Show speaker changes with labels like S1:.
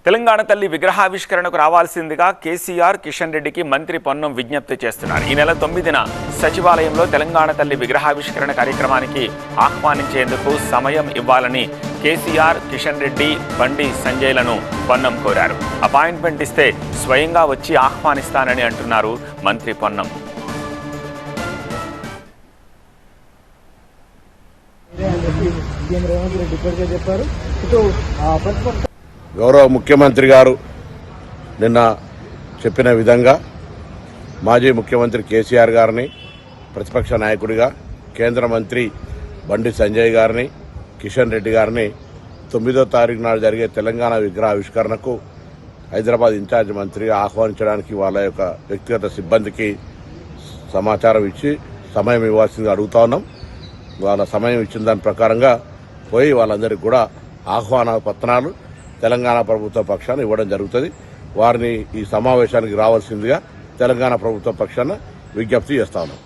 S1: తెలంగాణ తల్లి విగ్రహావిష్కరణకు రావాల్సిందిగా కేసీఆర్ కిషన్ రెడ్డికి మంత్రి పొన్నం విజ్ఞప్తి చేస్తున్నారు. ఈ నెల 9న సచివాలయంలో తెలంగాణ తల్లి విగ్రహావిష్కరణ కార్యక్రమానికి ఆహ్వానించేందుకు సమయం ఇవ్వాలని కేసీఆర్, కిషన్ రెడ్డి, బండి సంజయ్లను పొన్నం కోరారు. అపాయింట్మెంట్ ఇస్తే స్వయంగా వచ్చి ఆహ్వానిస్తానని అంటున్నారు మంత్రి పొన్నం.
S2: గౌరవ ముఖ్యమంత్రి గారు నిన్న చెప్పిన విధంగా మాజీ ముఖ్యమంత్రి కేసీఆర్ గారిని, ప్రతిపక్ష నాయకుడిగా కేంద్ర మంత్రి బండి సంజయ్ గారిని, కిషన్ రెడ్డి గారిని 9వ తారీఖు నాడు జరిగే తెలంగాణ విగ్రహావిష్కరణకు హైదరాబాద్ ఇన్ఛార్జ్ మంత్రిగా ఆహ్వానించడానికి వాళ్ళ యొక్క వ్యక్తిగత సిబ్బందికి సమాచారం ఇచ్చి సమయం ఇవ్వాల్సిందిగా అడుగుతా ఉన్నాం. వాళ్ళ సమయం ఇచ్చిన దాని ప్రకారంగా పోయి వాళ్ళందరికీ కూడా ఆహ్వాన పత్రాలు తెలంగాణ ప్రభుత్వ పక్షాన ఇవ్వడం జరుగుతుంది. వారిని ఈ సమావేశానికి రావాల్సిందిగా తెలంగాణ ప్రభుత్వ పక్షాన విజ్ఞప్తి చేస్తా ఉన్నాం.